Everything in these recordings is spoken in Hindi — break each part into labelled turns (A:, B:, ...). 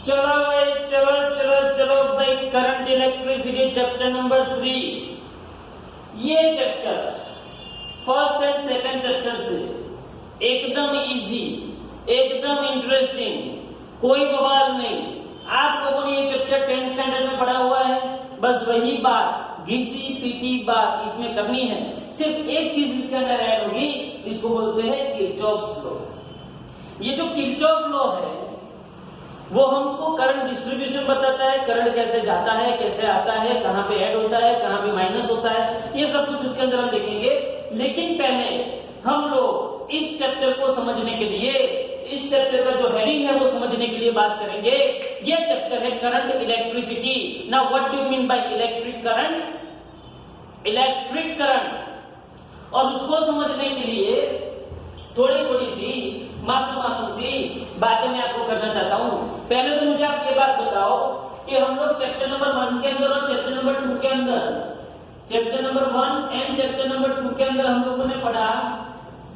A: चलो भाई, चलो चलो चलो भाई, करंट इलेक्ट्रिसिटी चैप्टर नंबर 3। ये chapter first and second chapter से एकदम इजी, एकदम इंटरेस्टिंग, कोई बवाल नहीं। आप लोगों ने ये चैप्टर 10th स्टैंडर्ड में पढ़ा हुआ है, बस वही बात घिसी पीटी बात इसमें करनी है। सिर्फ एक चीज इसके अंदर ऐड होगी, इसको बोलते हैं किरचॉफ्स लॉ। ये जो किरचॉफ लॉ है वो हमको करंट डिस्ट्रीब्यूशन बताता है, करंट कैसे जाता है, कैसे आता है, कहां पे ऐड होता है, कहां पे माइनस होता है, ये सब कुछ उसके अंदर हम देखेंगे। लेकिन पहले हम लोग इस चैप्टर को समझने के लिए, इस चैप्टर का जो हेडिंग है वो समझने के लिए बात करेंगे। ये चैप्टर है current electricity. Now what do you mean by electric current? Electric current. और उसको समझने के लिए थोड़ी थोड़ी सी मासूम सी बातें मैं आपको करना चाहता हूं। पहले तो मुझे आप ये बात बताओ कि हम लोग चैप्टर नंबर 1 के अंदर और चैप्टर नंबर 2 के अंदर, chapter number 1 and chapter number 2 के अंदर हम लोगों ने पढ़ा,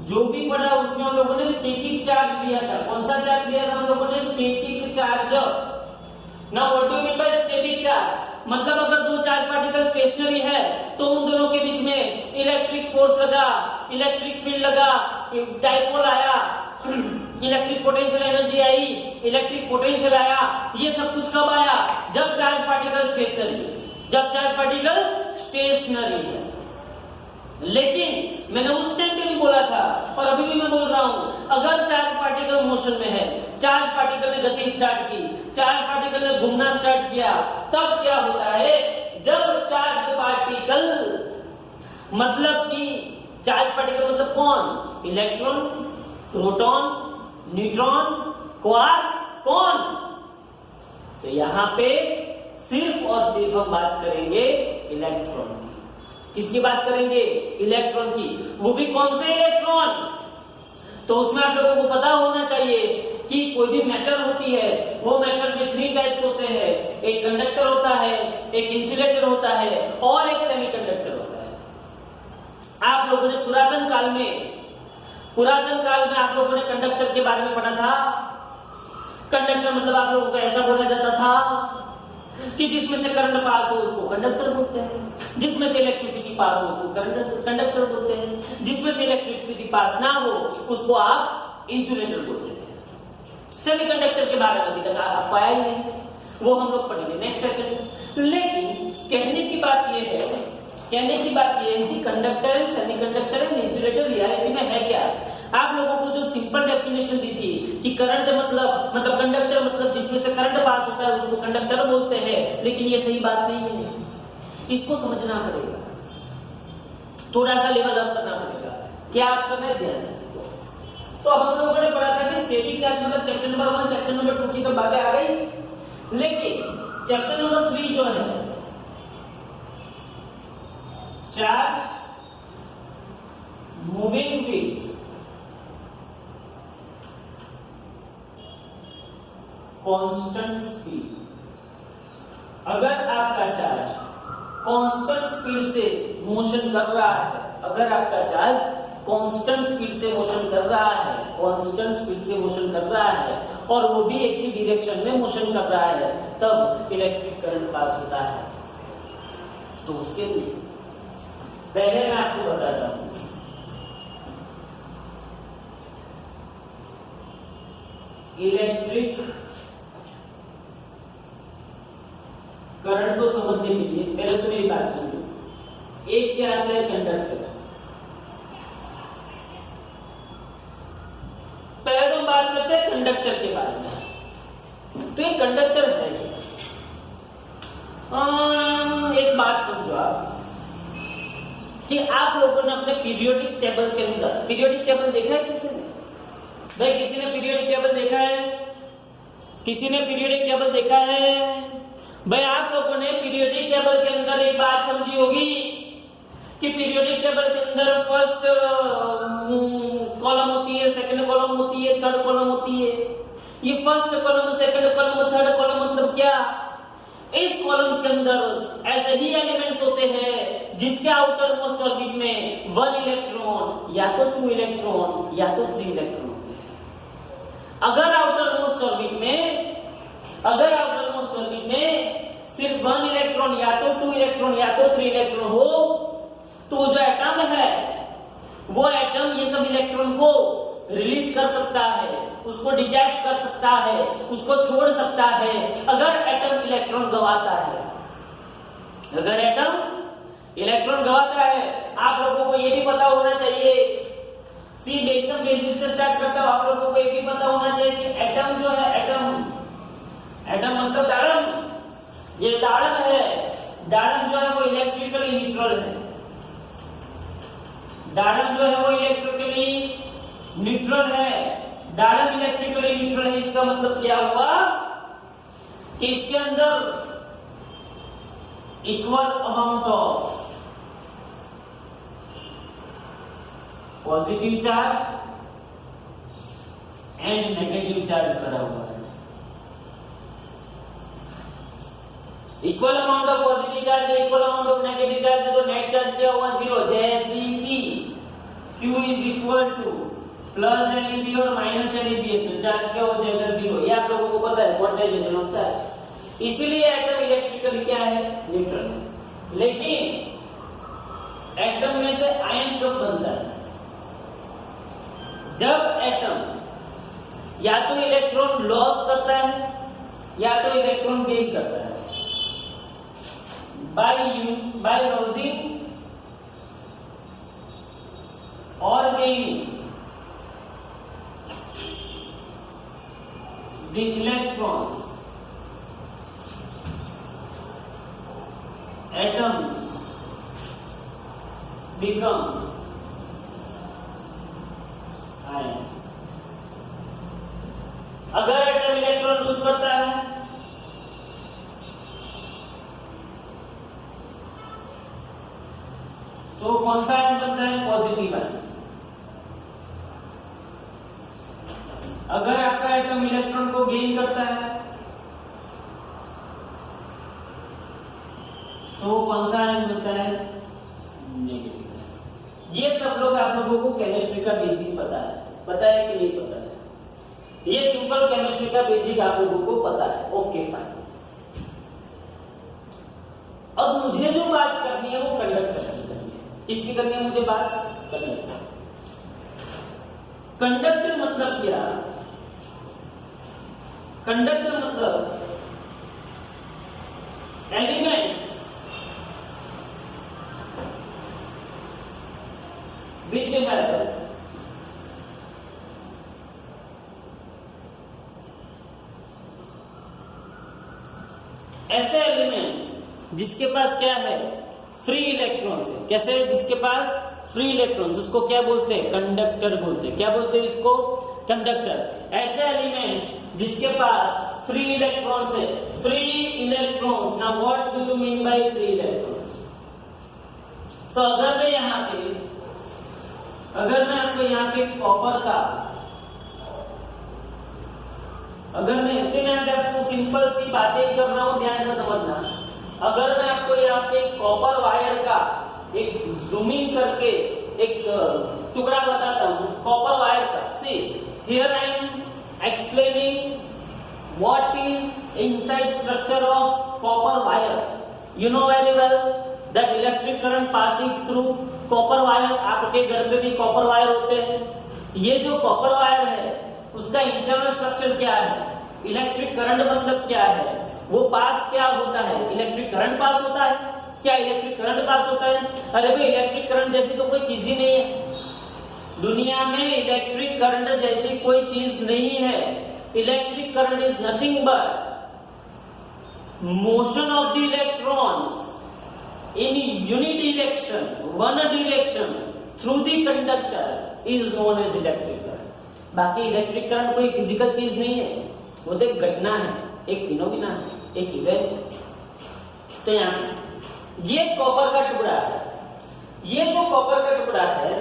A: जो भी पढ़ा उसमें हम लोगों ने स्टैटिक चार्ज लिया था। कौन सा चार्ज लिया था हम लोगों ने? Static charge. Now what do you mean by static charge? मतलब अगर दो चार्ज पार्टिकल स्टेशनरी है तो उन दोनों के बीच में इलेक्ट्रिक फोर्स लगा, इलेक्ट्रिक फील्ड लगा, डाइपोल आया, इलेक्ट्रिक पोटेंशियल एनर्जी आई, इलेक्ट्रिक पोटेंशियल आया। ये सब कुछ कब आया? जब चार्ज पार्टिकल स्टेशनरी है, जब चार्ज पार्टिकल स्टेशनरी है। लेकिन मैंने उस टाइम पे भी बोला था और अभी भी मैं बोल रहा हूं, अगर चार्ज पार्टिकल मोशन में है, चार्ज पार्टिकल ने गति स्टार्ट की, चार्ज पार्टिकल ने घूमना स्टार्ट किया, तब क्या होता है? जब चार्ज पार्टिकल मतलब कि चार्ज पार्टिकल मतलब कौन? इलेक्ट्रॉन, प्रोटॉन, न्यूट्रॉन, क्वार्क, कौन? तो यहां पे सिर्फ और सिर्फ हम बात करेंगे इलेक्ट्रॉन की। किसकी बात करेंगे? इलेक्ट्रॉन की। वो भी कौन से इलेक्ट्रॉन? तो उसमें आप लोगों को पता होना चाहिए कि कोई भी मैटर होती है, वो मैटर में 3 टाइप्स होते हैं। एक कंडक्टर होता है, एक इंसुलेटर होता है और एक सेमीकंडक्टर होता है। आप लोगों ने पुरातन काल में आप लोगों ने कंडक्टर के बारे में पढ़ा था। कंडक्टर मतलब आप लोगों को ऐसा बोला जाता था कि जिसमें से करंट पास हो उसको कंडक्टर बोलते हैं, जिसमें से इलेक्ट्रिसिटी पास हो उसको कंडक्टर बोलते हैं, जिसमें से इलेक्ट्रिसिटी पास ना हो उसको आप इंसुलेटर बोलते थे। सेमीकंडक्टर के बारे में अभी तक आपको आया ही नहीं, वो हम लोग पढ़ेंगे नेक्स्ट सेशन। लेकिन कहने की बात यह है कि conductor and semiconductor and insulator reality में है क्या? आप लोगों को जो सिंपल डेफिनेशन दी थी कि करंट मतलब कंडक्टर मतलब जिसमें से करंट पास होता है उसको कंडक्टर बोलते हैं, लेकिन ये सही बात नहीं है। इसको समझना पड़ेगा, थोड़ा सा लेवल अप करना पड़ेगा। क्या आप करना है? ध्यान से। तो हम लोगों ने पढ़ा था कि स्टैटिक चार्ज मतलब चैप्टर नंबर 1 चैप्टर नंबर 2 की सब बातें आ गई। लेकिन चैप्टर नंबर 3 जो है, charge moving with constant speed. अगर आपका चार्ज कांस्टेंट स्पीड से मोशन कर रहा है, अगर आपका चार्ज कांस्टेंट स्पीड से मोशन कर रहा है, कांस्टेंट स्पीड से मोशन कर रहा है और वो भी एक ही डायरेक्शन में मोशन कर रहा है, तब इलेक्ट्रिक करंट पास होता है। तो उसके लिए पहले मैं आपको बताता हूं, इलेक्ट्रिक करंट को समझने के लिए पहले तो मेरी बात सुनिए। एक क्या आता है? कंडक्टर। पहले तो हम बात करते हैं कंडक्टर के बारे में। तो ये कंडक्टर है। एक बात समझो आप कि आप लोगों ने अपने पीरियोडिक टेबल के अंदर, पीरियोडिक टेबल देखा है किसी ने? भाई किसी ने पीरियोडिक टेबल देखा है? किसी ने पीरियोडिक टेबल देखा है? भाई आप लोगों ने पीरियोडिक टेबल के अंदर एक बात समझी होगी कि पीरियोडिक टेबल के अंदर फर्स्ट कॉलम होती है, सेकंड कॉलम होती है, थर्ड कॉलम होती है। ये first column, second column, third column मतलब क्या? इस कॉलम्स के अंदर ऐसे ही एलिमेंट्स होते हैं जिसके आउटर मोस्ट ऑर्बिट में 1 इलेक्ट्रॉन या तो 2 इलेक्ट्रॉन या तो 3 इलेक्ट्रॉन। अगर आउटर मोस्ट ऑर्बिट में अगर आउटर मोस्ट ऑर्बिट में सिर्फ 1 इलेक्ट्रॉन या तो 2 इलेक्ट्रॉन या तो 3 इलेक्ट्रॉन हो, तो जो एटम है वो एटम ये सब इलेक्ट्रॉन को रिलीज कर सकता है, उसको डिटैच कर सकता है, उसको छोड़ सकता है अगर एटम इलेक्ट्रॉन गवाता है। अगर एटम इलेक्ट्रॉन गवाता है, आप लोगों को ये भी पता होना चाहिए, सी एकदम बेसिक से स्टार्ट करता हूं, आप लोगों को ये भी पता होना चाहिए कि एटम जो है, एटम मतलब दाड़म, ये दाड़म है, दाड़म जो है वो इलेक्ट्रिकली न्यूट्रल है, दाड़म जो है वो इलेक्ट्रिकली न्यूट्रल है, दाड़म इलेक्ट्रिकली न्यूट्रल है। इसका मतलब क्या हुआ कि इसके अंदर equal amount of positive charge and negative charge भरा हुआ है। Equal amount of positive charge है, equal amount of negative charge है, तो नेट चार्ज क्या हुआ? 0। जैसे कि Q is equal two plus NeB और माइनस NeB है, तो चार्ज क्या हो जाएगा? 0। ये आप लोगों को पता है, क्वांटाइजेशन ऑफ चार्ज। इसीलिए एटम इलेक्ट्रिकली क्या है? न्यूट्रल है। लेकिन एटम में से आयन कब बनता है? जब एटम या तो इलेक्ट्रॉन लॉस करता है या तो इलेक्ट्रॉन गेन करता है बाय लॉसिंग और gaining the electrons, atoms become ion। अगर एटम इलेक्ट्रॉन लूज करता है तो कौन सा आयन बनता है? Positive ion. अगर आपका एटम इलेक्ट्रॉन को गेन करता है तो कौन सा आयन बनता है? नेगेटिव। ये सब लोग आप लोगों को केमिस्ट्री का बेसिक पता है कि नहीं पता है? ये सिंपल केमिस्ट्री का बेसिक आप लोगों को पता है। Okay fine. अब मुझे जो बात करनी है वो कंडक्टर की करनी है। किसकी करनी है मुझे बात? कंडक्टर। कंडक्टर मतलब क्या? कंडक्टर मतलब एलिमेंट्स which have ऐसे एलिमेंट जिसके पास क्या है? फ्री इलेक्ट्रॉन्स है। कैसे? जिसके पास फ्री इलेक्ट्रॉन्स, उसको क्या बोलते हैं? कंडक्टर बोलते हैं। क्या बोलते हैं इसको? कंडक्टर। ऐसे एलिमेंट्स जिसके पास फ्री इलेक्ट्रॉन्स है। Free electrons, now what do you mean by free electrons? तो अगर मैं आपको यहाँ पे कॉपर का, अगर मैं ऐसे में आपको सिंपल सी बातें कर रहा हूं, ध्यान से समझना। अगर मैं आपको यहाँ पे कॉपर वायर का एक जूमिंग करके एक टुकड़ा बताता हूं, कॉपर वायर का, see here I am explaining what is inside structure of copper wire. You know very well that electric current passing through copper wire. आपके घर पे भी कॉपर वायर होते हैं। ये जो कॉपर वायर है उसका इंटरनल स्ट्रक्चर क्या है? इलेक्ट्रिक करंट मतलब क्या है? वो पास क्या होता है? इलेक्ट्रिक करंट पास होता है। क्या इलेक्ट्रिक करंट पास होता है? अरे भाई, इलेक्ट्रिक करंट जैसी तो कोई चीज ही नहीं है दुनिया में। इलेक्ट्रिक करंट जैसी कोई चीज नहीं है। Electric current is nothing but motion of the electrons in unidirection, one direction through the conductor is known as electric current। बाकी इलेक्ट्रिक करंट कोई फिजिकल चीज नहीं है, वो तो एक घटना है, एक फिनोमिना है, एक इवेंट है। तो यहाँ ये कॉपर का टुकड़ा है। ये जो कॉपर का टुकड़ा है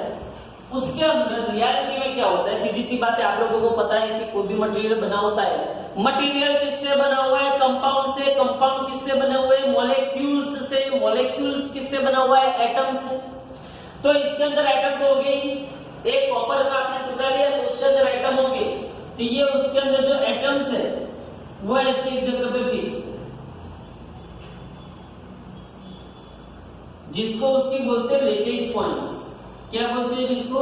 A: उसके अंदर रियलिटी में क्या होता है? सीधी सी बात है, आप लोगों को पता है कि कोई भी मटेरियल बना होता है। मटेरियल किससे बना हुआ है? कंपाउंड से। कंपाउंड किससे बने हुए? मॉलिक्यूल्स से। मॉलिक्यूल्स किससे बना हुआ है? एटम से। तो इसके अंदर एटम तो हो गई। एक कॉपर का आपने टुकड़ा लिया तो उसके अंदर एटम होंगे। तो ये उसके अंदर जो एटम्स है वो ऐसे एक जगह पे फिक्स है, जिसको उसकी बोलते हैं लेटिस पॉइंट्स। क्या बोलते हैं जिसको?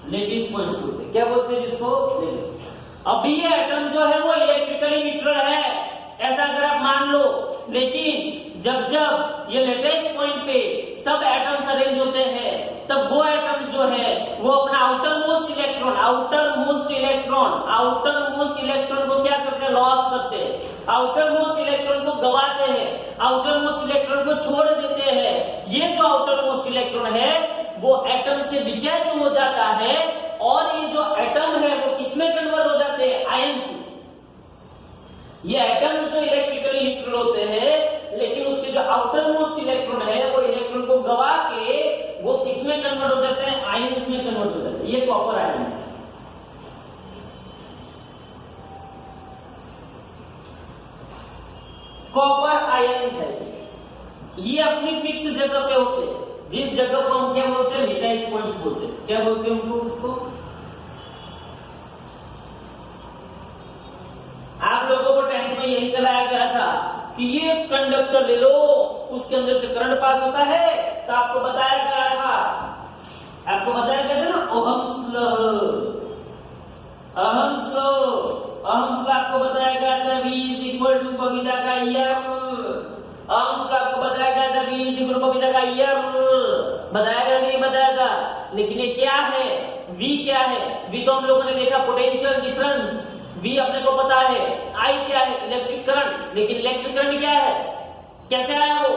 A: लेटिस पॉइंट्स बोलते हैं। क्या बोलते हैं जिसको? लेटिस। अभी ये एटम जो है वो इलेक्ट्रिकली न्यूट्रल है, ऐसा अगर आप मान लो, लेकिन जब जब ये लेटेस्ट पॉइंट पे सब एटम्स अरेंज होते हैं, तब वो एटम्स जो है वो अपना आउटर मोस्ट इलेक्ट्रॉन को क्या करते हैं? लॉस करते हैं। आउटर मोस्ट इलेक्ट्रॉन को गवाते हैं, आउटर मोस्ट इलेक्ट्रॉन को छोड़ देते हैं। ये जो आउटर मोस्ट इलेक्ट्रॉन है वो एटम से डिटैच हो जाता है, और ये जो एटम है वो किसमें कन्वर्ट हो जाते हैं? आयन से। ये एटम जो इलेक्ट्रिकली न्यूट्रल होते हैं, लेकिन उसके जो आउटर मोस्ट इलेक्ट्रॉन है वो इलेक्ट्रॉन को गवा के वो किसमें कन्वर्ट हो जाते हैं? आयन्स में कन्वर्ट हो जाते हैं। ये कॉपर आयन है। कॉपर आयन है, ये अपनी फिक्स जगह पे होते हैं, जिस जगह को हम क्या बोलते हैं? लेटिस पॉइंट्स बोलते हैं। क्या बोलते हैं उनको? उसको आप लोगों को टेंथ में यही चलाया गया था कि ये कंडक्टर ले लो, उसके अंदर से करंट पास होता है, तो आपको बताया गया था ना ओहम्स लॉ आपको बताया गया था। V is equal to Babita का ईयर। आपको बताया गया था V is equal to Babita का ईयर। बताया गया नहीं बताया था? लेकिन ये क्या है? V क्या है? V तो हम लोगों ने देखा पोटेंशियल डिफरेंस। V अपने को पता है। I क्या है? Electric current. लेकिन इलेक्ट्रिक करंट क्या है? कैसे आया वो?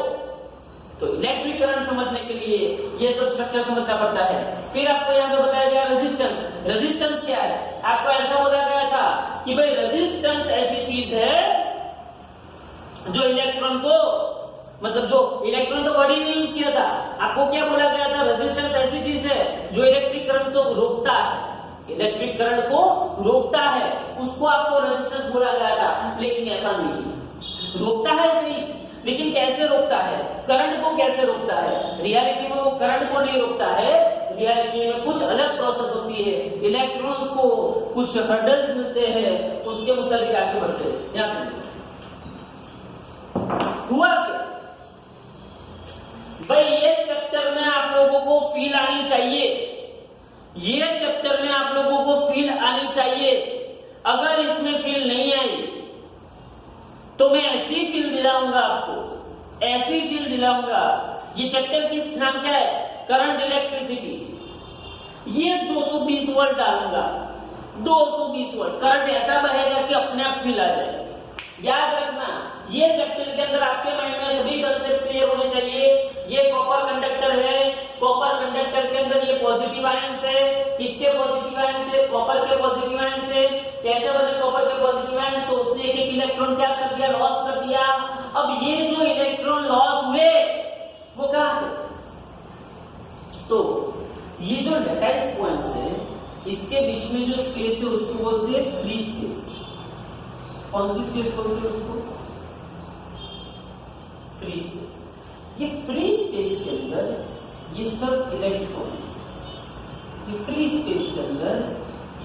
A: तो इलेक्ट्रिक करंट समझने के लिए ये सब स्ट्रक्चर समझना पड़ता है। फिर आपको यहाँ पे बताया गया रेजिस्टेंस। रेजिस्टेंस क्या है? आपको ऐसा बोला गया था कि भाई रेजिस्टेंस ऐसी चीज है जो इलेक्ट्रॉन को, मतलब जो इलेक्ट्रॉन तो बॉडी ने यूज किया था, आपको क्या बोला गया था? रेजिस्टेंस ऐसी चीज है जो इलेक्ट्रिक करंट को रोकता है, इलेक्ट्रिक करंट को रोकता है, उसको आपको रेजिस्टेंस बोला गया था। लेकिन ऐसा नहीं, रोकता है सही, लेकिन कैसे रोकता है? करंट को कैसे रोकता है? रियलिटी में वो करंट को नहीं रोकता है, रियलिटी में कुछ अलग प्रोसेस होती है। इलेक्ट्रॉन्स को कुछ हर्डल्स मिलते हैं, उसके मुताबिक आगे बढ़ते हैं। यहाँ पे हुआ क्या भाई, ये चैप्टर में आप लोगों को फील आनी चाहिए, ये चैप्टर में आप लोगों को फील आनी चाहिए। अगर इसमें फील नहीं आई तो मैं ऐसी फील दिलाऊंगा आपको, ऐसी फील दिलाऊंगा। ये चैप्टर किस नाम क्या है? Current electricity. ये 220 वोल्ट डालूंगा, 220 वोल्ट करंट ऐसा बहेगा कि अपने आप फील आ जाए। याद रखना, ये चैप्टर के अंदर आपके माइंड में सभी कंसेप्ट क्लियर होने चाहिए। ये कॉपर कंडक्टर है, कॉपर कंडक्टर के अंदर ये पॉजिटिव आयंस है। किसके पॉजिटिव आयंस है? कॉपर के पॉजिटिव आयंस है। कैसे बने कॉपर के पॉजिटिव आयंस? तो उसने एक इलेक्ट्रॉन क्या कर दिया? लॉस कर दिया। अब ये जो इलेक्ट्रॉन लॉस हुए वो कहां है? तो ये जो लेटाइस पॉइंट्स है, इसके बीच में जो स्पेस है उसको बोलते हैं फ्री स्पेस। कौन सी स्पेस बोलते हैं उसको? Free space. ये फ्री स्पेस के अंदर ये सब इलेक्ट्रॉन, ये फ्री स्पेस के अंदर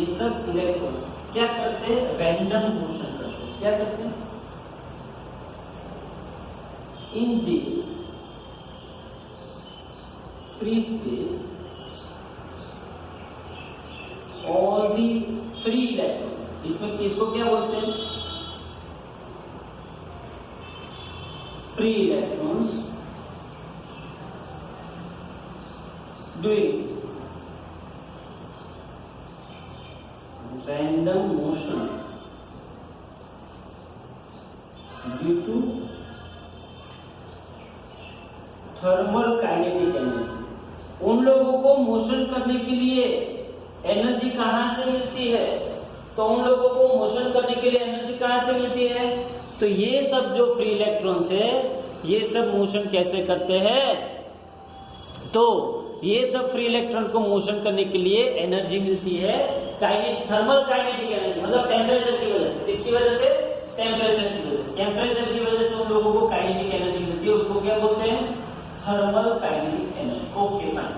A: ये सब इलेक्ट्रॉन क्या करते हैं? रैंडम मोशन करते हैं। क्या करते हैं? In this free space all the free electron, इसमें इसको क्या बोलते हैं? Free electrons doing random motion due to thermal kinetic energy। उन लोगों को मोशन करने के लिए एनर्जी कहां से मिलती है? तो उन लोगों को मोशन करने के लिए एनर्जी कहां से मिलती है? तो ये सब जो फ्री इलेक्ट्रॉन्स है, ये सब मोशन कैसे करते हैं? तो ये सब फ्री इलेक्ट्रॉन को मोशन करने के लिए एनर्जी मिलती है, थर्मल काइनेटिक एनर्जी, मतलब टेम्परेचर की वजह से। इसकी वजह से टेम्परेचर की वजह से, टेम्परेचर की वजह से उन लोगों को काइनेटिक एनर्जी मिलती है, उसको क्या बोलते हैं? Thermal kinetic energy. Okay fine.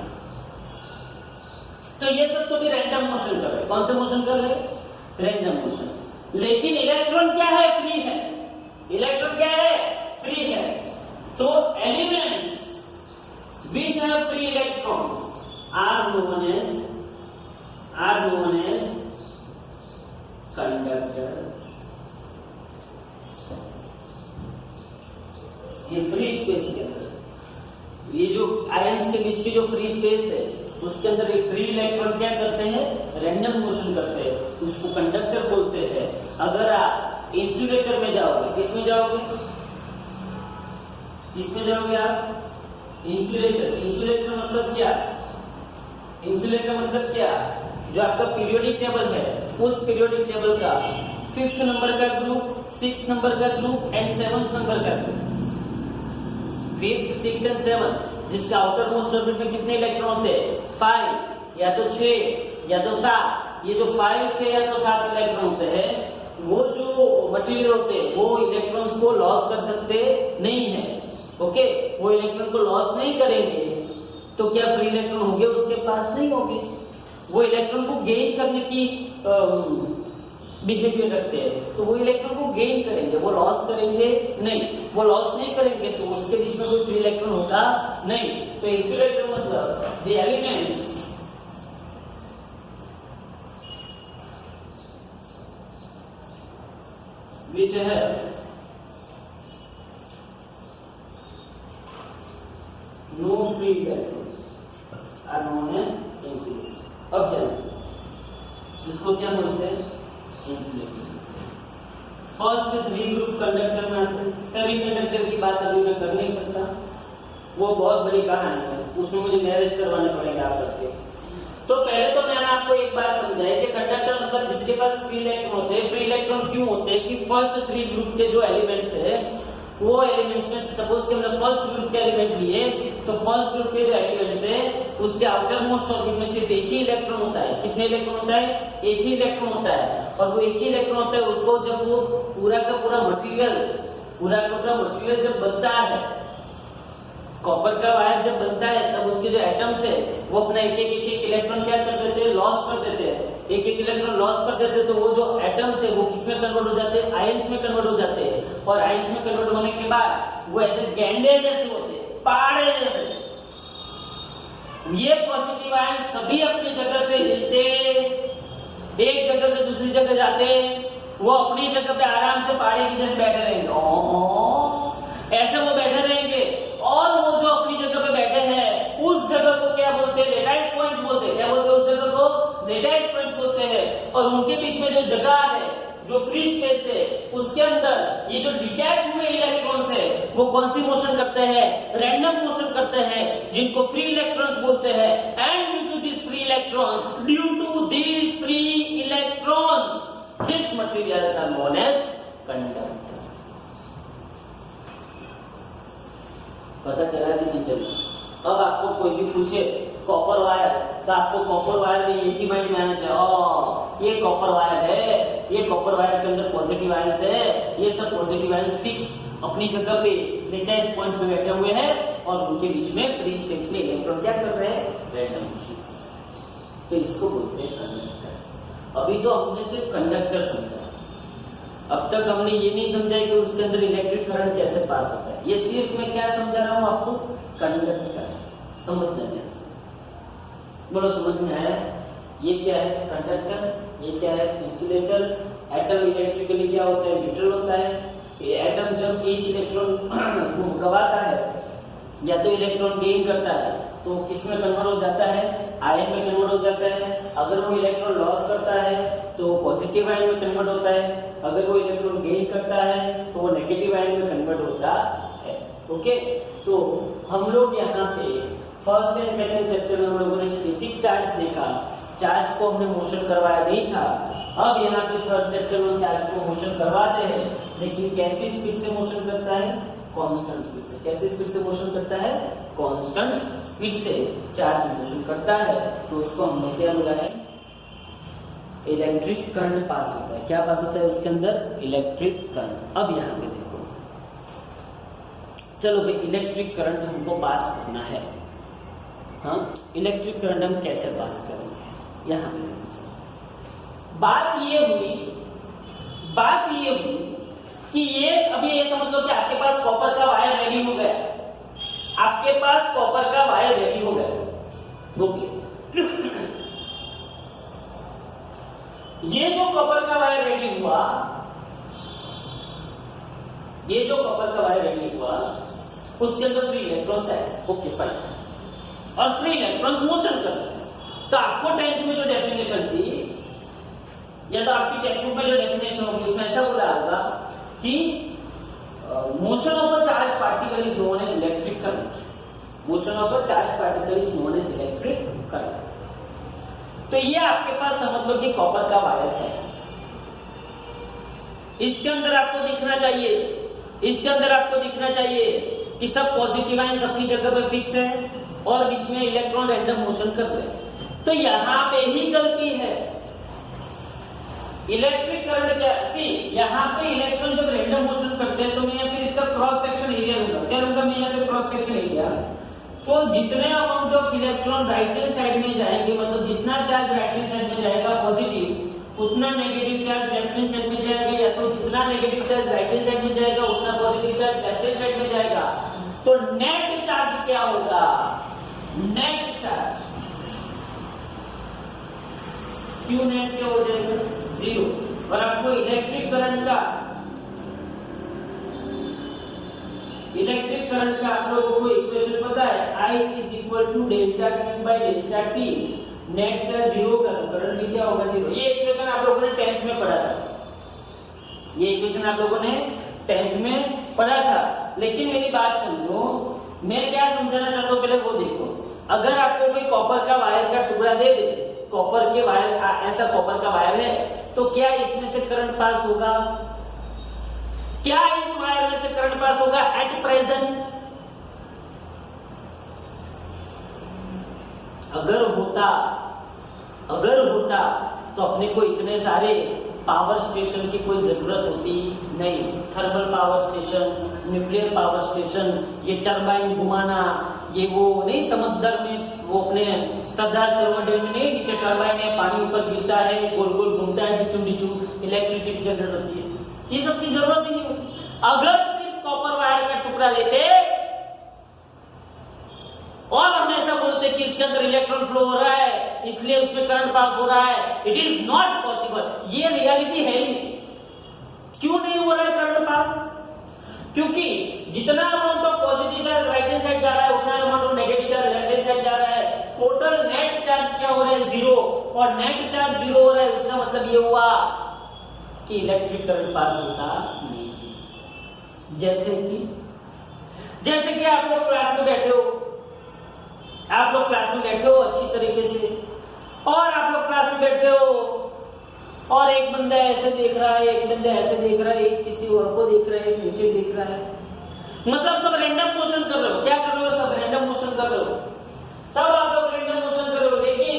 A: तो ये सब तो भी रैंडम मोशन कर रहे हैं। कौन से मोशन कर रहे हैं? Random motion. लेकिन इलेक्ट्रॉन क्या है? फ्री है। इलेक्ट्रॉन क्या है? फ्री है। तो elements which have free electrons are known as conductors। ये फ्री स्पेस के अंदर, ये जो आयंस के बीच की जो फ्री स्पेस है उसके अंदर एक फ्री इलेक्ट्रॉन क्या करते हैं? रैंडम मोशन करते हैं, उसको कंडक्टर बोलते हैं। अगर आप इंसुलेटर में जाओगे, किसमें जाओगे? किसमें जाओगे आप? इंसुलेटर। इंसुलेटर मतलब क्या? इंसुलेटर मतलब क्या? जो आपका पीरियोडिक टेबल है, उस पीरियोडिक टेबल का 5th नंबर का ग्रुप, 6th नंबर का ग्रुप एंड 7th नंबर का group. 5th, 6th and 7th, जिसका आउटर मोस्ट ऑर्बिट में कितने इलेक्ट्रॉन होते हैं? 5 या तो 6 या तो 7। ये जो 5, 6 या तो 7 इलेक्ट्रॉन होते हैं, वो जो मटेरियल होते हैं वो इलेक्ट्रॉन्स को लॉस कर सकते नहीं है। ओके, वो इलेक्ट्रॉन को लॉस नहीं करेंगे तो क्या फ्री इलेक्ट्रॉन होंगे उसके पास? नहीं होंगे। वो इलेक्ट्रॉन को गेन करने की बिहेवियर रखते हैं, तो वो इलेक्ट्रॉन को गेन करेंगे, वो लॉस करेंगे नहीं। वो लॉस नहीं करेंगे तो उसके बीच में कोई फ्री इलेक्ट्रॉन होगा नहीं। तो इंसुलेटर मतलब the elements which have no free electrons are known as insulator। अब क्या इसको क्या बोलते हैं? इंसुलेटर। फर्स्ट 3 ग्रुप कंडक्टर में आते हैं। सभी कंडक्टर की बात अभी मैं कर नहीं सकता, वो बहुत बड़ी कहानी है, उसमें मुझे मैरिज करवाने पड़ेंगे आप सबके। तो पहले तो मैंने आपको एक बात समझाई कि कंडक्टर मतलब जिसके पास फ्री इलेक्ट्रॉन होते हैं। फ्री इलेक्ट्रॉन क्यों होते हैं? कि फर्स्ट 3 ग्रुप के जो एलिमेंट्स है, वो एलिमेंट्स में सपोज कि हमने फर्स्ट ग्रुप के एलिमेंट लिए, तो फर्स्ट ग्रुप के जो एलिमेंट्स है उसके आउटर मोस्ट ऑर्बिट में सिर्फ एक ही इलेक्ट्रॉन होता है। कितने इलेक्ट्रॉन होता है? एक ही इलेक्ट्रॉन होता है। और वो एक ही इलेक्ट्रॉन होता है, उसको जब वो पूरा का पूरा मटेरियल जब बनता है, कॉपर का वायर जब बनता है, तब उसके जो एटम्स है वो अपना एक एक इलेक्ट्रॉन क्या कर देते हैं? लॉस कर देते हैं। एक इलेक्ट्रॉन लॉस कर देते हैं, तो वो जो एटम्स है वो किसमें कन्वर्ट हो जाते हैं? आयंस में कन्वर्ट हो जाते हैं। और आयंस में कन्वर्ट होने के बाद वो ऐसे गेंडे जैसे होते हैं, पहाड़े जैसे। ये पॉजिटिव आयंस कभी अपनी जगह से हिलते, एक जगह से दूसरी जगह जाते, वो अपनी जगह पे आराम से पहाड़ी की जैसे बैठे रहेंगे, ऐसे वो बैठे रहेंगे। और वो जो अपनी जगह पे बैठे हैं उस जगह को क्या बोलते हैं? लेटाइस पॉइंट्स बोलते हैं। क्या बोलते हैं? उस जगह को लेटाइस पॉइंट्स बोलते हैं। और उनके बीच में जो जगह है, जो फ्री स्पेस है, उसके अंदर ये जो डिटैच हुए इलेक्ट्रॉन्स है वो कौन सी मोशन करते हैं? रैंडम मोशन करते हैं, जिनको फ्री इलेक्ट्रॉन्स बोलते हैं। And due to this free electrons this materials are known as conductor. पता चला कि नहीं चला? अब आपको कोई भी पूछे कॉपर वायर, तो आपको कॉपर वायर में एक ही माइंड में आना चाहिए, ये कॉपर वायर है, ये कॉपर वायर के अंदर पॉजिटिव आयंस है, ये सब पॉजिटिव आयंस फिक्स अपनी जगह पे लेटाइस पॉइंट्स में बैठे हुए हैं, और उनके बीच में फ्री स्पेस में इलेक्ट्रॉन क्या कर रहे हैं? Random motion. तो इसको बोलते हैं कंडक्टर। अभी तो हमने सिर्फ कंडक्टर समझा, अब तक हमने ये नहीं समझा कि उसके अंदर इलेक्ट्रिक करंट कैसे पास होता है। ये सिर्फ मैं क्या समझा रहा हूं आपको? कंडक्टर। समझना है, बोलो समझ में आया? ये क्या है? कंडक्टर। ये क्या है? इंसुलेटर। एटम इलेक्ट्रिकली क्या होता है? न्यूट्रल होता है। ये एटम जब एक इलेक्ट्रॉन गवाता है या तो इलेक्ट्रॉन गेन करता है, तो किसमें कन्वर्ट हो जाता है? आयन में कन्वर्ट हो जाता है। अगर वो इलेक्ट्रॉन लॉस करता है तो पॉजिटिव आयन में कन्वर्ट होता है। अगर वो इलेक्ट्रॉन गेन करता है तो वो नेगेटिव आयन में कन्वर्ट होता है। ओके, तो हम लोग यहाँ पे फर्स्ट एंड सेकंड चैप्टर में हम लोगों ने स्टैटिक चार्ज देखा, चार्ज को हमने मोशन करवाया नहीं था। अब यहाँ पे थर्ड चैप्टर में चार्ज को मोशन करवाते हैं, लेकिन कैसी स्पीड से मोशन करता है? कांस्टेंट स्पीड से। कैसी स्पीड से मोशन करता है? कांस्टेंट स्पीड से चार्ज मोशन करता है। तो उसको हमने क्या बोला है? इलेक्ट्रिक करंट पास होता है। क्या पास होता है उसके अंदर? Electric current. अब यहाँ पे देखो, चलो भाई इलेक्ट्रिक करंट हमको पास करना है। हाँ, इलेक्ट्रिक करंट हम कैसे पास करेंगे? यहाँ पे बात ये हुई कि ये अभी ये समझ लो कि आपके पास कॉपर का वायर रेडी हो गया, आपके पास कॉपर का वायर रेडी हो गया। ओके, ये जो कॉपर का वायर रेडी हुआ, ये जो कॉपर का वायर रेडी हुआ, उसके अंदर फ्री इलेक्ट्रॉन्स है। ओके फाइन, और फ्री इलेक्ट्रॉन्स मोशन कर रहे हैं। तो आपको 10th में जो डेफिनेशन थी, या तो आपकी टेक्स्ट बुक में जो डेफिनेशन होगी उसमें ऐसा बोला होगा कि motion of a charge particle is known as electric current. Motion of a charge particle is known as electric current. तो ये आपके पास समझ लो कि कॉपर का वायर है। इसके अंदर आपको दिखना चाहिए कि सब पॉजिटिव आयंस अपनी जगह पे फिक्स है और बीच में इलेक्ट्रॉन रैंडम मोशन कर रहे हैं। तो यहां पे ही गलती है। इलेक्ट्रिक करंट क्या, सी यहाँ पे इलेक्ट्रॉन जब रैंडम मोशन करते हैं तो मैं यहाँ पे इसका क्रॉस सेक्शन एरिया लूंगा। क्या लूंगा मैं यहाँ पे क्रॉस सेक्शन एरिया? तो जितने amount of electron right hand side में जाएंगे, मतलब जितना चार्ज राइट हैंड साइड में जाएगा पॉजिटिव, उतना negative charge left hand side में जाएगा, या तो जितना negative charge right hand side में जाएगा उतना positive charge left hand side में जाएगा। तो नेट चार्ज क्या होगा? नेट चार्ज क्यू नेट क्या हो जाएगा? 0। और आपको इलेक्ट्रिक करंट का आप लोगों को इक्वेशन पता है, I is equal to delta q by delta t. Net charge 0 का करंट भी क्या होगा? 0। ये इक्वेशन आप लोगों ने 10th में पढ़ा था। लेकिन मेरी बात समझो, मैं क्या समझाना चाहता हूँ पहले वो देखो। अगर आपको कोई कॉपर का वायर का टुकड़ा दे दे, कॉपर के वायर, ऐसा कॉपर का वायर है, तो क्या इसमें से करंट पास होगा? क्या इस वायर में से करंट पास होगा एट प्रेजेंट? अगर होता तो अपने को इतने सारे पावर स्टेशन की कोई जरूरत होती नहीं। Thermal power station, nuclear power station, ये टरबाइन घुमाना, ये वो नहीं, समुद्र में वो अपने सरदार सरोवर डैम में नहीं, नीचे टरबाइन है, पानी ऊपर गिरता है, गोल गोल घूमता है, डिचू इलेक्ट्रिसिटी जनरेट होती है। ये सब की जरूरत ही नहीं होती। अगर सिर्फ कॉपर वायर का टुकड़ा लेते और हम ऐसा बोलते कि इसके अंदर इलेक्ट्रॉन फ्लो हो रहा है इसलिए उसमें करंट पास हो रहा है, इट इज नॉट पॉसिबल। ये रियलिटी है ही नहीं। क्यों नहीं हो रहा है करंट पास? क्योंकि जितना amount of positive charge right hand side जा रहा है उतना amount of negative charge left hand side जा रहा है। टोटल नेट चार्ज क्या हो रहा है? 0। और नेट चार्ज 0 हो रहा है, उसका मतलब ये हुआ कि इलेक्ट्रिक करंट पास होता नहीं। जैसे कि आप लोग क्लास में बैठे हो अच्छी तरीके से, और आप लोग क्लास में बैठे हो और एक बंदा ऐसे देख रहा है, एक बंदा ऐसे देख रहा है, एक किसी और को देख रहा है, एक नीचे देख रहा है, मतलब सब रैंडम मोशन कर रहे हो। क्या कर रहे हो? सब रैंडम मोशन कर रहे हो, सब आप लोग रैंडम मोशन कर रहे हो। लेकिन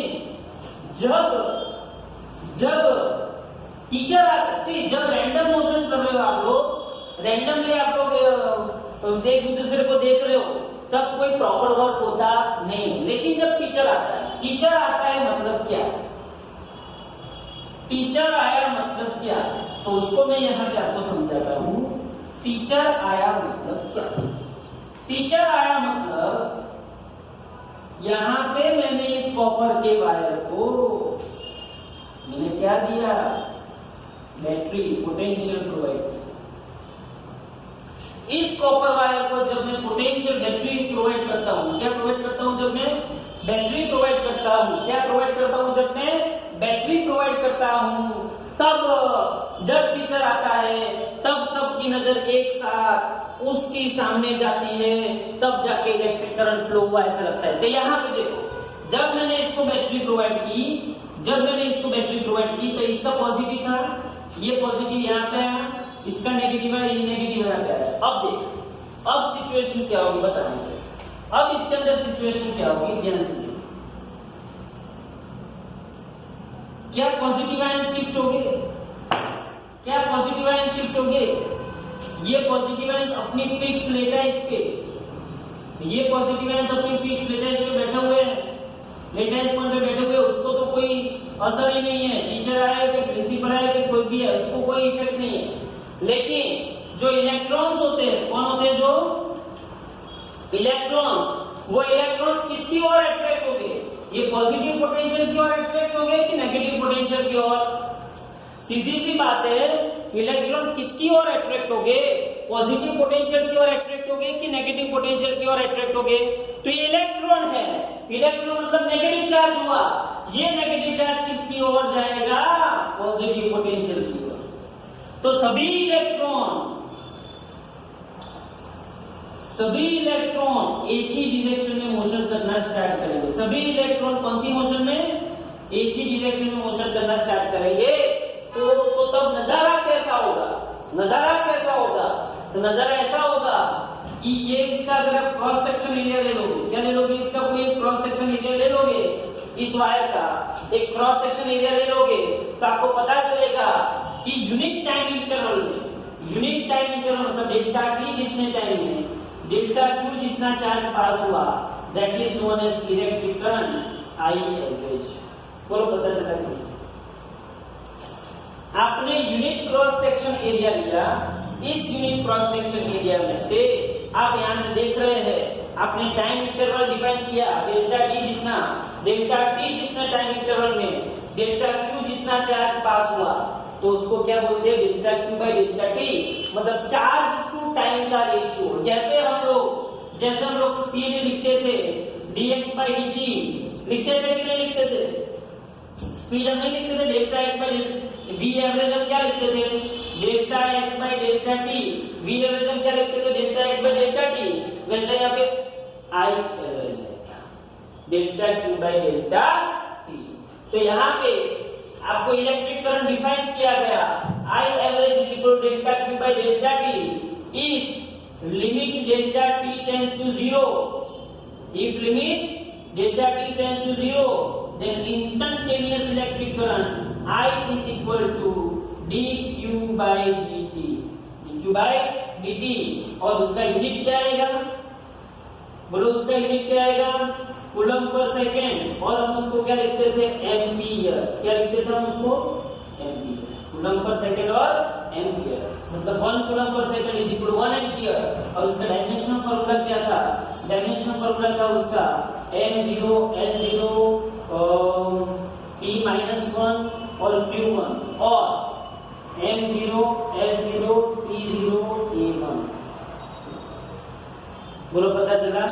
A: जब टीचर जब रैंडम मोशन कर रहे हो आप लोग, रैंडमली आप लोग एक दूसरे को देख रहे हो, तब कोई प्रॉपर वर्क होता नहीं। लेकिन जब टीचर आता है मतलब क्या? टीचर आया मतलब क्या? तो उसको मैं यहाँ पे आपको समझाता हूँ। टीचर आया मतलब क्या? टीचर आया मतलब यहाँ पे मैंने इस कॉपर के वायर को मैंने क्या दिया? Battery, potential provide. इस कॉपर वायर को जब मैं पोटेंशियल बैटरी प्रोवाइड करता हूँ, क्या प्रोवाइड करता हूँ? जब मैं बैटरी प्रोवाइड करता हूँ, क्या प्रोवाइड करता हूँ? जब मैं बैटरी प्रोवाइड करता हूँ, तब जब टीचर आता है तब सबकी नजर एक साथ उसके सामने जाती है, तब जाके इलेक्ट्रिक करंट फ्लो हुआ ऐसा लगता है। तो यहाँ पे देखो, जब मैंने इसको बैटरी प्रोवाइड की तो इसका पॉजिटिव था, ये पॉजिटिव यहाँ पे आया, इसका नेगेटिव है, ये नेगेटिव यहाँ पे आया। अब देख, अब सिचुएशन क्या होगी बताइए। अब इसके अंदर सिचुएशन क्या होगी, ध्यान से। क्या पॉजिटिव आयन शिफ्ट हो गए? क्या पॉजिटिव आयन शिफ्ट हो गए? ये पॉजिटिव आयन अपनी फिक्स लेटाइस पे, ये पॉजिटिव आयन अपनी फिक्स लेटाइस पे बैठे हुए हैं, लेटाइस पॉइंट पे बैठे हुए, उसको तो कोई असर ही नहीं है, टीचर आए कि प्रिंसिपल आए कि कोई भी है, उसको कोई इफेक्ट नहीं है। लेकिन जो इलेक्ट्रॉन्स होते हैं, कौन होते हैं? जो इलेक्ट्रॉन्स, वो इलेक्ट्रॉन्स किसकी ओर अट्रैक्ट होंगे? ये पॉजिटिव पोटेंशियल की ओर अट्रैक्ट होंगे कि नेगेटिव पोटेंशियल की ओर? सीधी सी बात है, इलेक्ट्रॉन किसकी ओर अट्रैक्ट होंगे? पॉजिटिव पोटेंशियल की ओर अट्रैक्ट होंगे कि नेगेटिव पोटेंशियल की ओर अट्रैक्ट होंगे? तो ये इलेक्ट्रॉन है, इलेक्ट्रॉन मतलब नेगेटिव चार्ज हुआ, ये नेगेटिव चार्ज किसकी ओर जाएगा? पॉजिटिव पोटेंशियल की ओर। तो सभी इलेक्ट्रॉन एक ही डायरेक्शन में मोशन करना स्टार्ट करेंगे। सभी इलेक्ट्रॉन कौन सी मोशन में? एक ही डायरेक्शन में मोशन करना स्टार्ट करेंगे। तो तब नजारा कैसा होगा? नजारा कैसा होगा? तो नजारा ऐसा होगा कि ये इसका अगर आप क्रॉस सेक्शन एरिया ले लोगे, क्या ले लोगे? इसका कोई क्रॉस सेक्शन एरिया ले लोगे, इस वायर का एक क्रॉस सेक्शन एरिया ले लोगे, तो आपको पता चलेगा कि यूनिट टाइम इंटरवल में, यूनिट टाइम इंटरवल मतलब डेल्टा टी जितने टाइम में डेल्टा क्यू जितना चार्ज पास हुआ, that is known as electric current i average. बोलो पता चला नहीं? आपने यूनिट क्रॉस सेक्शन एरिया लिया, इस यूनिट क्रॉस सेक्शन एरिया में से आप यहां से देख रहे हैं, आपने टाइम इंटरवल डिफाइन किया डेल्टा टी जितना टाइम इंटरवल में डेल्टा क्यू जितना चार्ज पास हुआ, तो उसको क्या बोलते हैं? Delta q by delta T, मतलब चार्ज टू टाइम का रेशियो। जैसे हम लोग स्पीड लिखते थे dx बाई dt, लिखते थे कि नहीं लिखते थे? स्पीड हम नहीं लिखते थे, delta x by v average हम क्या लिखते थे? Delta x by delta t. V average हम क्या लिखते थे? Delta x by delta t. वैसे यहाँ पे आई एवरेज है delta q by delta t. तो यहाँ पे आपको इलेक्ट्रिक करंट डिफाइन किया गया, i average is equal to delta q by delta t if limit delta t tends to zero. If limit delta t tends to zero, then instantaneous electric current I is equal to dq by dt, dq by dt। और उसका यूनिट क्या आएगा? बोलो उसका यूनिट क्या आएगा? कूलम पर सेकेंड, और हम उसको क्या लिखते थे? एम्पियर। क्या लिखते थे हम उसको? एम्पियर। कूलम पर सेकेंड और एम्पियर, मतलब 1 coulomb per second is equal to 1 ampere. और उसका डायमेंशनल फार्मूला क्या था? डायमेंशनल फार्मूला था उसका m0 l0 t-1 और q1 और m0 l0 t0 a1। बोलो पता चला?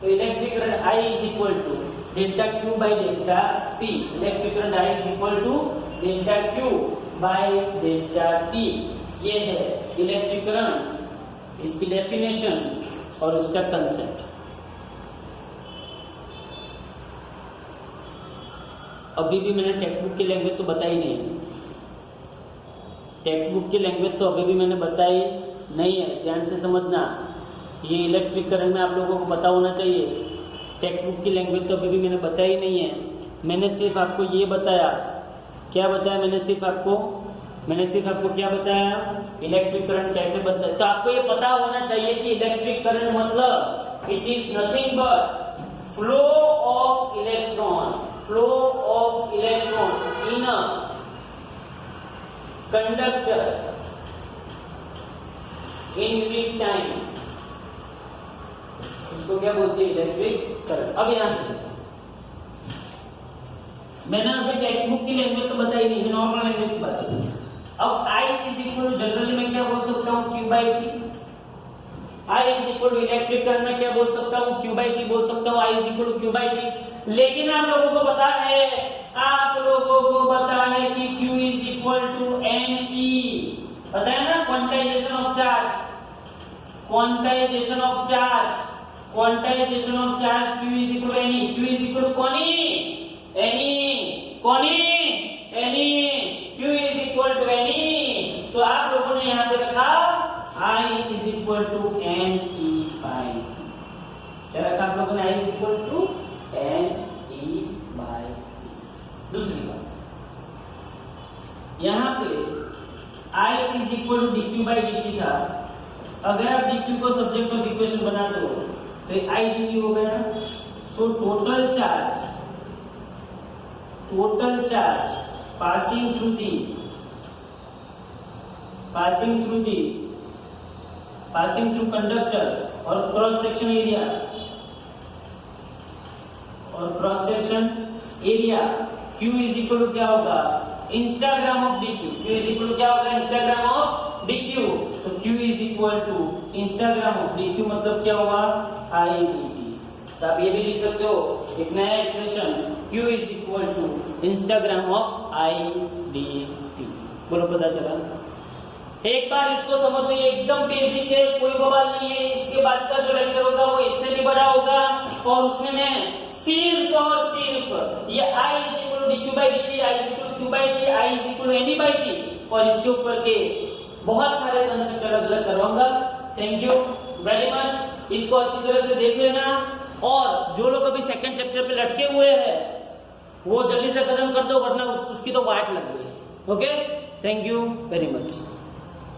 A: तो electric current I is equal to delta q by delta t. Electric current I is equal to delta q by delta t. ये है इलेक्ट्रिक करंट, इसकी डेफिनेशन और उसका कंसेप्ट। अभी भी मैंने टेक्स्ट बुक की लैंग्वेज तो बताई नहीं, टेक्स्ट बुक की लैंग्वेज तो अभी भी मैंने बताई नहीं है, ध्यान से समझना। ये इलेक्ट्रिक करंट में आप लोगों को पता होना चाहिए, टेक्स्ट बुक की लैंग्वेज तो अभी भी मैंने बताई नहीं है। मैंने सिर्फ आपको ये बताया, क्या बताया? मैंने सिर्फ आपको क्या बताया? इलेक्ट्रिक करंट कैसे बनता है। तो आपको ये पता होना चाहिए कि इलेक्ट्रिक करंट मतलब it is nothing but flow of electron in a conductor in unit time, उसको क्या बोलते हैं? Electric current. अब यहां से मैंने अभी टेक्स्ट बुक की लैंग्वेज तो बताई नहीं, नॉर्मल लैंग्वेज की बात है। अब I is equal to, generally मैं क्या बोल सकता हूँ? Q by t. I is equal to electric current में क्या बोल सकता हूँ? Q बाई टी बोल सकता हूँ। I is equal to Q by t. लेकिन आप लोगों को पता है कि Q is equal to NE, पता है ना? Quantization of charge Q is equal to NE। Q is equal to कौनी? Q is equal to NE। तो आप लोगों ने यहाँ पे रखा I is equal to NE by. क्या रखा आप लोगों ने? I is equal to NE by. दूसरी बात, यहाँ पे I is equal to dq by dt था। अगर आप dq को सब्जेक्ट ऑफ इक्वेशन बना दो तो I dt हो गया। So total charge total charge passing through conductor और cross section area Q is equal to क्या होगा Instagram of dq. Q is equal to क्या होगा Instagram of dq. तो Q is equal to Instagram of dq मतलब क्या हुआ I dt. तो आप ये भी लिख सकते हो एक नया equation Q is equal to Instagram of I dt. बोलो पता चला। एक बार इसको समझ लो, ये एकदम बेसिक है, कोई बवाल नहीं है। इसके बाद का जो लेक्चर होगा वो इससे भी बड़ा होगा और उसमें मैं सिर्फ और सिर्फ ये I is equal to dq by dt, I is equal to q by t, I is equal to nd by t और इसके ऊपर के बहुत सारे कंसेप्ट अलग अलग करवाऊंगा। Thank you very much. इसको अच्छी तरह से देख लेना और जो लोग अभी सेकंड चैप्टर पे लटके हुए हैं वो जल्दी से खत्म कर दो वरना उसकी तो वाट लग गई। Okay, thank you very much.